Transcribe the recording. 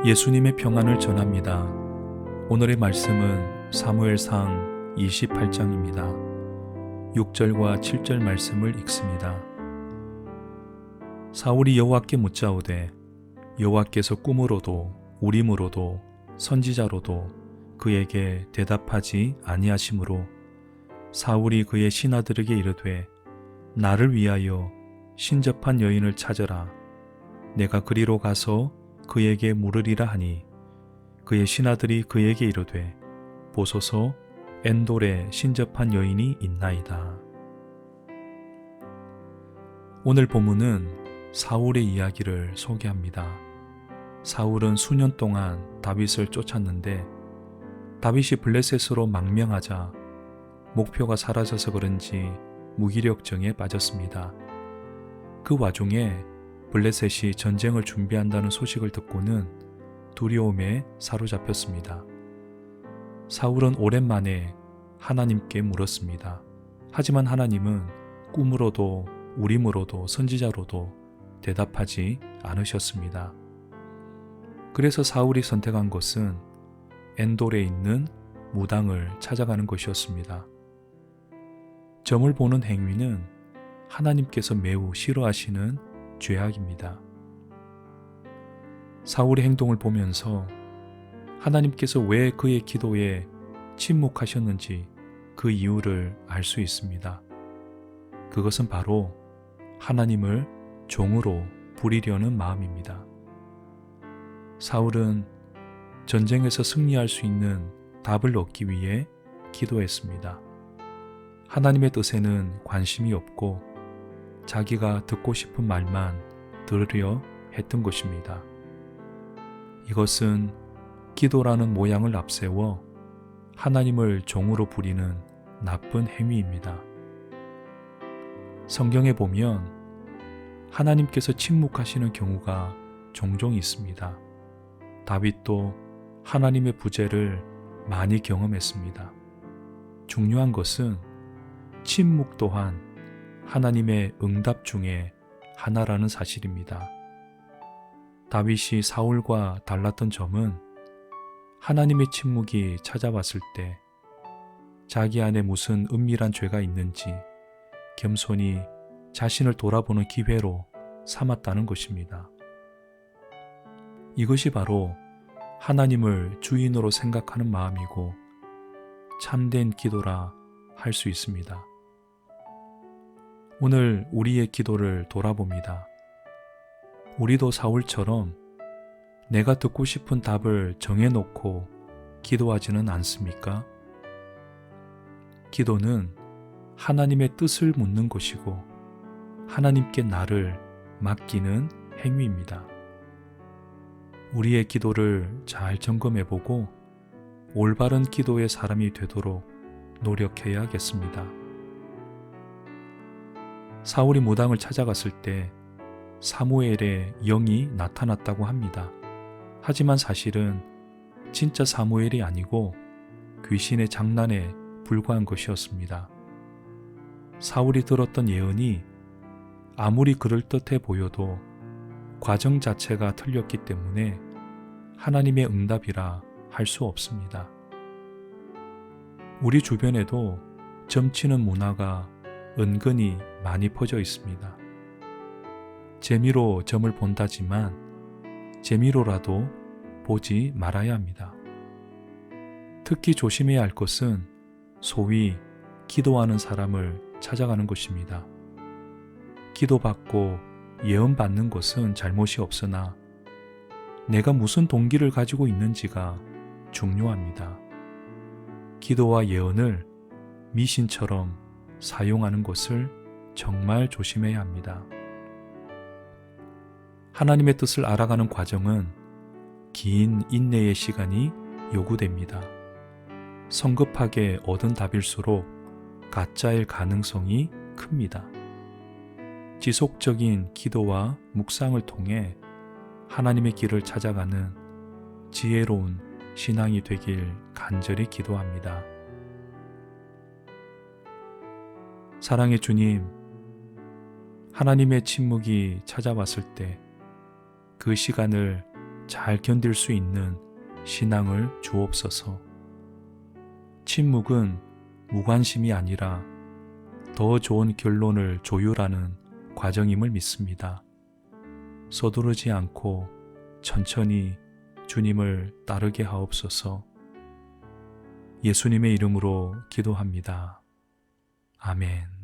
예수님의 평안을 전합니다. 오늘의 말씀은 사무엘상 28장입니다. 6절과 7절 말씀을 읽습니다. 사울이 여호와께 묻자오되 여호와께서 꿈으로도 우림으로도 선지자로도 그에게 대답하지 아니하시므로 사울이 그의 신하들에게 이르되 나를 위하여 신접한 여인을 찾으라. 내가 그리로 가서 그에게 물으리라 하니 그의 신하들이 그에게 이르되 보소서 엔돌에 신접한 여인이 있나이다. 오늘 본문은 사울의 이야기를 소개합니다. 사울은 수년 동안 다윗을 쫓았는데 다윗이 블레셋으로 망명하자 목표가 사라져서 그런지 무기력증에 빠졌습니다. 그 와중에 블레셋이 전쟁을 준비한다는 소식을 듣고는 두려움에 사로잡혔습니다. 사울은 오랜만에 하나님께 물었습니다. 하지만 하나님은 꿈으로도 우림으로도 선지자로도 대답하지 않으셨습니다. 그래서 사울이 선택한 것은 엔돌에 있는 무당을 찾아가는 것이었습니다. 점을 보는 행위는 하나님께서 매우 싫어하시는 죄악입니다. 사울의 행동을 보면서 하나님께서 왜 그의 기도에 침묵하셨는지 그 이유를 알 수 있습니다. 그것은 바로 하나님을 종으로 부리려는 마음입니다. 사울은 전쟁에서 승리할 수 있는 답을 얻기 위해 기도했습니다. 하나님의 뜻에는 관심이 없고 자기가 듣고 싶은 말만 들으려 했던 것입니다. 이것은 기도라는 모양을 앞세워 하나님을 종으로 부리는 나쁜 행위입니다. 성경에 보면 하나님께서 침묵하시는 경우가 종종 있습니다. 다윗도 하나님의 부재를 많이 경험했습니다. 중요한 것은 침묵 또한 하나님의 응답 중에 하나라는 사실입니다. 다윗이 사울과 달랐던 점은 하나님의 침묵이 찾아왔을 때 자기 안에 무슨 은밀한 죄가 있는지 겸손히 자신을 돌아보는 기회로 삼았다는 것입니다. 이것이 바로 하나님을 주인으로 생각하는 마음이고 참된 기도라 할 수 있습니다. 오늘 우리의 기도를 돌아봅니다. 우리도 사울처럼 내가 듣고 싶은 답을 정해놓고 기도하지는 않습니까? 기도는 하나님의 뜻을 묻는 것이고 하나님께 나를 맡기는 행위입니다. 우리의 기도를 잘 점검해보고 올바른 기도의 사람이 되도록 노력해야겠습니다. 사울이 무당을 찾아갔을 때 사무엘의 영이 나타났다고 합니다. 하지만 사실은 진짜 사무엘이 아니고 귀신의 장난에 불과한 것이었습니다. 사울이 들었던 예언이 아무리 그럴듯해 보여도 과정 자체가 틀렸기 때문에 하나님의 응답이라 할 수 없습니다. 우리 주변에도 점치는 문화가 은근히 많이 퍼져 있습니다. 재미로 점을 본다지만 재미로라도 보지 말아야 합니다. 특히 조심해야 할 것은 소위 기도하는 사람을 찾아가는 것입니다. 기도받고 예언받는 것은 잘못이 없으나 내가 무슨 동기를 가지고 있는지가 중요합니다. 기도와 예언을 미신처럼 사용하는 것을 정말 조심해야 합니다. 하나님의 뜻을 알아가는 과정은 긴 인내의 시간이 요구됩니다. 성급하게 얻은 답일수록 가짜일 가능성이 큽니다. 지속적인 기도와 묵상을 통해 하나님의 길을 찾아가는 지혜로운 신앙이 되길 간절히 기도합니다. 사랑의 주님, 하나님의 침묵이 찾아왔을 때 그 시간을 잘 견딜 수 있는 신앙을 주옵소서. 침묵은 무관심이 아니라 더 좋은 결론을 조율하는 과정임을 믿습니다. 서두르지 않고 천천히 주님을 따르게 하옵소서. 예수님의 이름으로 기도합니다. 아멘.